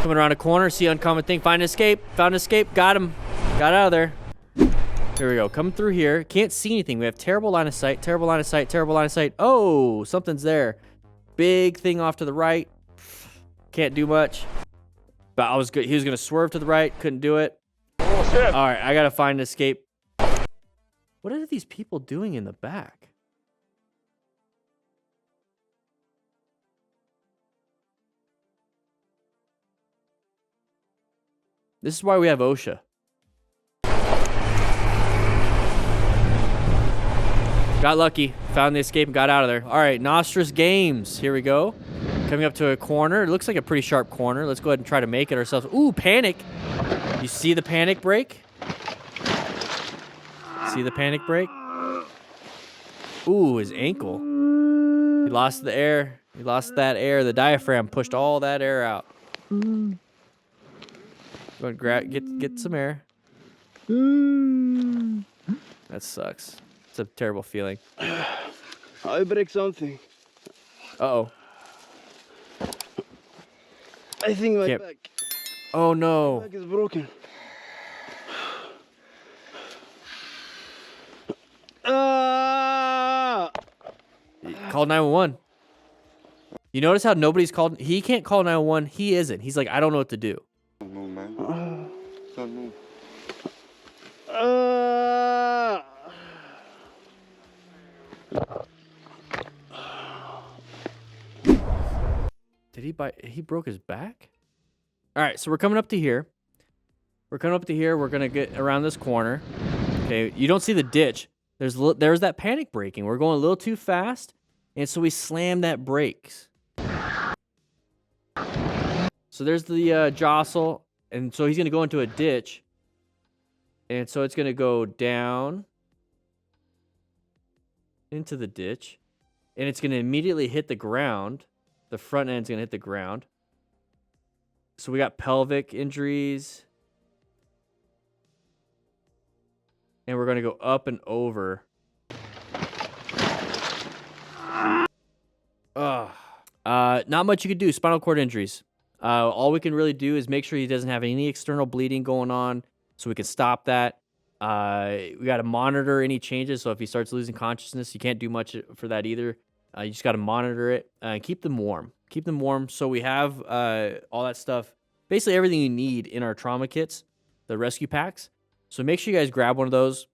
Coming around a corner, see uncommon thing, find an escape, found an escape, got him. Got out of there. Here we go, coming through here. Can't see anything. We have terrible line of sight, terrible line of sight, terrible line of sight. Oh, something's there. Big thing off to the right. Can't do much. But I was good. He was gonna swerve to the right, couldn't do it. Oh shit. All right, I gotta find an escape. What are these people doing in the back? This is why we have OSHA. Got lucky, found the escape and got out of there. All right, Nostrous Games, here we go. Coming up to a corner, it looks like a pretty sharp corner. Let's go ahead and try to make it ourselves. Ooh, panic. You see the panic brake? See the panic brake? Ooh, his ankle. He lost the air. He lost that air. The diaphragm pushed all that air out. Go ahead and grab, get some air. That sucks. It's a terrible feeling. I break something. Uh-oh. I think my back. Oh no. My back is broken. Call 911. You notice how nobody's called? He can't call 911. He isn't. He's like, I don't know what to do. No, man. Don't move. Did he bite? He broke his back? All right, so we're coming up to here. We're coming up to here. We're going to get around this corner. Okay, you don't see the ditch. There's that panic braking. We're going a little too fast, and so we slam that brakes. So there's the jostle, and so he's going to go into a ditch, and so it's going to go down into the ditch, and it's going to immediately hit the ground. The front end's going to hit the ground. So we got pelvic injuries. And we're going to go up and over. Not much you could do. Spinal cord injuries. All we can really do is make sure he doesn't have any external bleeding going on, so we can stop that. We got to monitor any changes. So if he starts losing consciousness, you can't do much for that either. You just got to monitor it and keep them warm. Keep them warm. So we have all that stuff, basically everything you need in our trauma kits, the rescue packs. So make sure you guys grab one of those,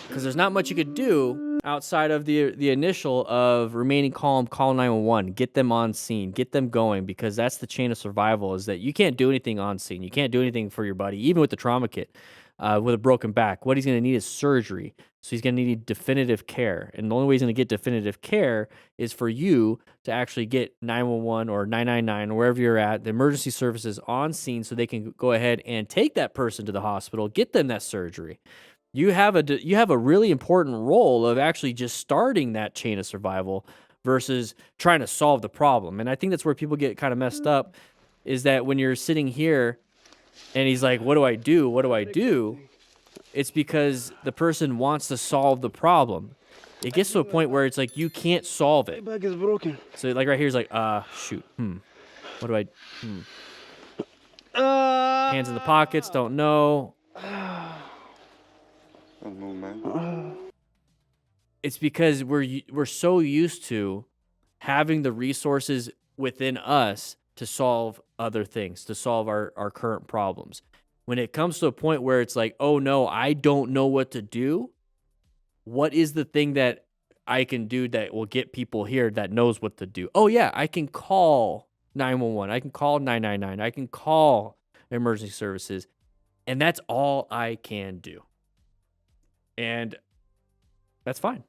because there's not much you could do outside of the initial of remaining calm, call 911, get them on scene, get them going, because that's the chain of survival, is that you can't do anything on scene. You can't do anything for your buddy, even with the trauma kit, with a broken back. What he's going to need is surgery. So he's going to need definitive care. And the only way he's going to get definitive care is for you to actually get 911 or 999 or wherever you're at, the emergency services on scene, so they can go ahead and take that person to the hospital, get them that surgery. You have a really important role of actually just starting that chain of survival versus trying to solve the problem. And I think that's where people get kind of messed up, is that when you're sitting here and he's like, what do I do? What do I do? It's because the person wants to solve the problem. It gets to a point where it's like, you can't solve it. My back is broken. So like right here is like, shoot, what do I, Hands in the pockets, don't know. Don't move, man. It's because we're so used to having the resources within us to solve other things, to solve our current problems. When it comes to a point where it's like, oh no, I don't know what to do, what is the thing that I can do that will get people here that knows what to do? Oh yeah, I can call 911, I can call 999, I can call emergency services, and that's all I can do. And that's fine.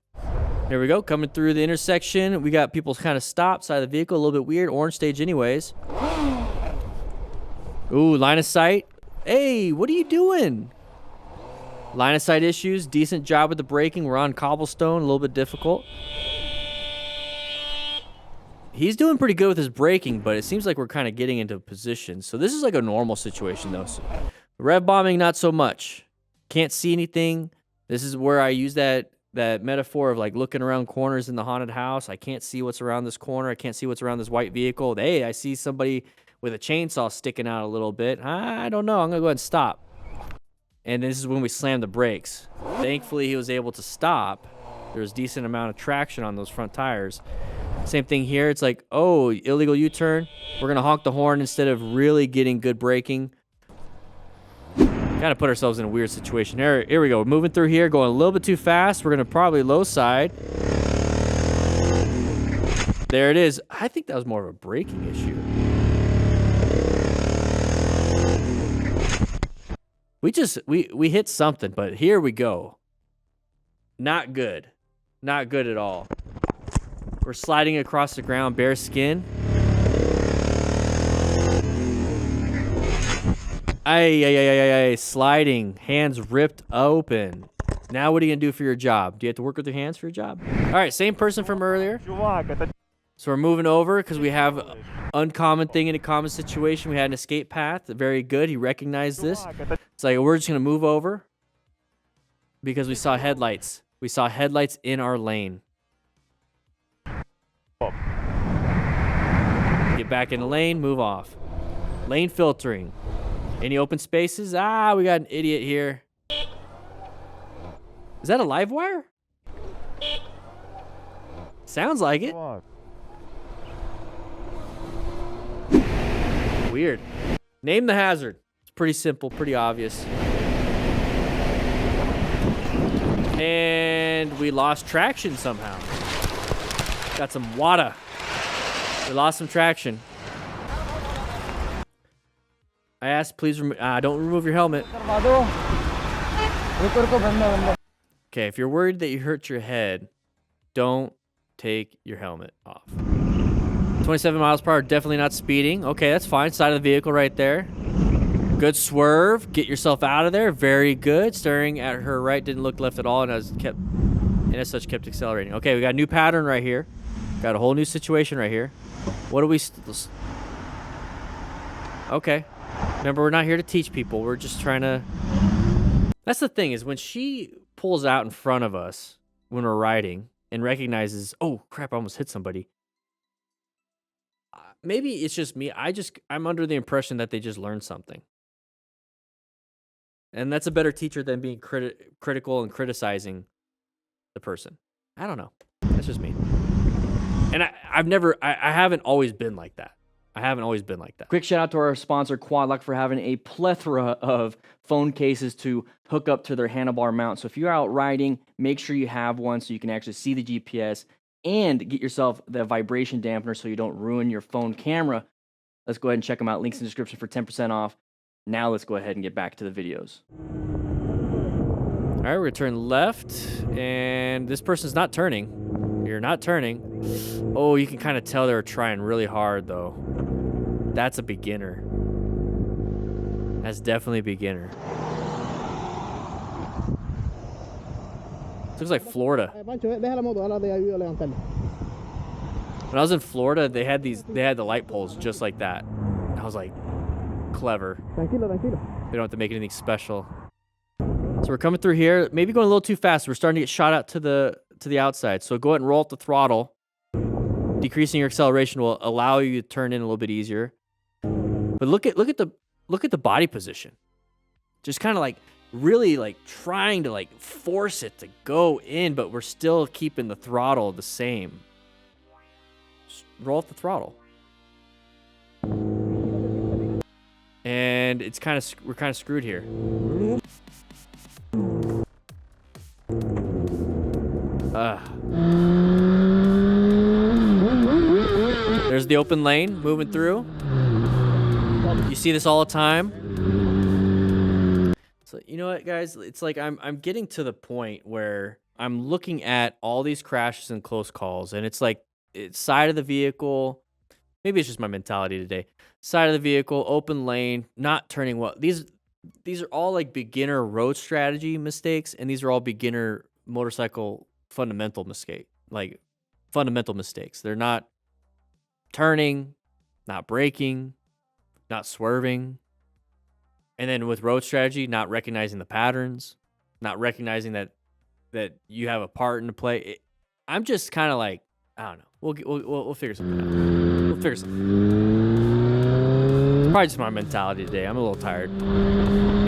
Here we go, coming through the intersection. We got people kind of stopped, side of the vehicle, a little bit weird, orange stage anyways. Ooh, line of sight. Hey, what are you doing? Line of sight issues, decent job with the braking. We're on cobblestone, a little bit difficult. He's doing pretty good with his braking, but it seems like we're kind of getting into position. So this is like a normal situation though. So rev bombing, not so much. Can't see anything. This is where I use that metaphor of like looking around corners in the haunted house. I can't see what's around this corner. I can't see what's around this white vehicle. Hey, I see somebody with a chainsaw sticking out a little bit. I don't know. I'm gonna go ahead and stop. And this is when we slammed the brakes. Thankfully, he was able to stop. There was a decent amount of traction on those front tires. Same thing here. It's like, oh, illegal U-turn. We're gonna honk the horn instead of really getting good braking. Kind of put ourselves in a weird situation. Here we go. We're moving through here, going a little bit too fast. We're gonna probably low side. There it is. I think that was more of a braking issue. We hit something, but here we go. Not good. Not good at all. We're sliding across the ground, bare skin. Ay, sliding, hands ripped open. Now what are you gonna do for your job? Do you have to work with your hands for your job? All right, same person from earlier. So we're moving over because we have uncommon thing in a common situation. We had an escape path. Very good. He recognized this. It's like, we're just gonna move over because we saw headlights. We saw headlights in our lane. Get back in the lane, move off. Lane filtering. Any open spaces? Ah, we got an idiot here. Is that a live wire? Sounds like it. Weird. Name the hazard. It's pretty simple, pretty obvious. And we lost traction somehow. Got some water. We lost some traction. I asked, please don't remove your helmet. Okay, if you're worried that you hurt your head, don't take your helmet off. 27 miles per hour, definitely not speeding. Okay, that's fine. Side of the vehicle right there. Good swerve. Get yourself out of there. Very good. Staring at her right, didn't look left at all, and as such kept accelerating. Okay, we got a new pattern right here. Got a whole new situation right here. What do we... Okay. Remember, we're not here to teach people. We're just trying to... That's the thing, is when she pulls out in front of us when we're riding and recognizes, oh, crap, I almost hit somebody. Maybe it's just me. I'm under the impression that they just learned something. And that's a better teacher than being critical and criticizing the person. I don't know. That's just me. And I haven't always been like that. I haven't always been like that. Quick shout out to our sponsor, Quadlock, for having a plethora of phone cases to hook up to their handlebar mount. So if you're out riding, make sure you have one so you can actually see the GPS and get yourself the vibration dampener so you don't ruin your phone camera. Let's go ahead and check them out. Links in the description for 10% off. Now let's go ahead and get back to the videos. All right, we're gonna turn left, and this person's not turning. You're not turning. Oh, you can kind of tell they're trying really hard, though. That's a beginner. That's definitely a beginner. Looks like Florida. When I was in Florida, they had the light poles just like that. I was like, clever. They don't have to make anything special. So we're coming through here, maybe going a little too fast. We're starting to get shot out to the outside. So go ahead and roll up the throttle. Decreasing your acceleration will allow you to turn in a little bit easier. But look at the body position. Just kind of like really like trying to like force it to go in, but we're still keeping the throttle the same. Just roll up the throttle. And it's we're kind of screwed here. There's the open lane moving through. You see this all the time. So you know what, guys? It's like I'm getting to the point where I'm looking at all these crashes and close calls, and it's like it's side of the vehicle. Maybe it's just my mentality today. Side of the vehicle, open lane, not turning well. These are all like beginner road strategy mistakes, and these are all beginner motorcycle fundamental mistakes. They're not turning, not braking, not swerving. And then with road strategy, not recognizing the patterns, not recognizing that you have a part to play. I'm just kind of like, I don't know. We'll figure something out. We'll figure something out. Probably just my mentality today. I'm a little tired.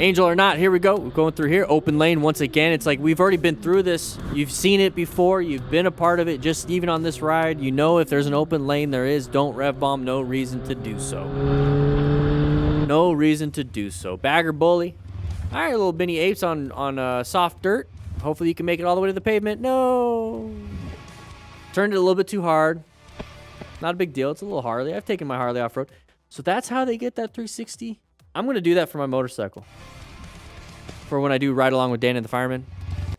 Angel or not, here we go. We're going through here. Open lane once again. It's like we've already been through this. You've seen it before. You've been a part of it. Just even on this ride, you know if there's an open lane, there is. Don't rev bomb. No reason to do so. No reason to do so. Bagger bully. All right, little mini apes on soft dirt. Hopefully you can make it all the way to the pavement. No. Turned it a little bit too hard. Not a big deal. It's a little Harley. I've taken my Harley off-road. So that's how they get that 360. I'm going to do that for my motorcycle. For when I do ride along with Dan and the Fireman.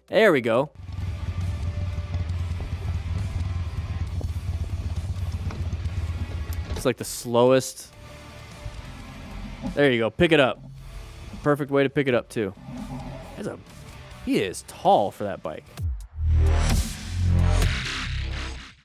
There we go. It's like the slowest. There you go. Pick it up. Perfect way to pick it up, too. He is tall for that bike.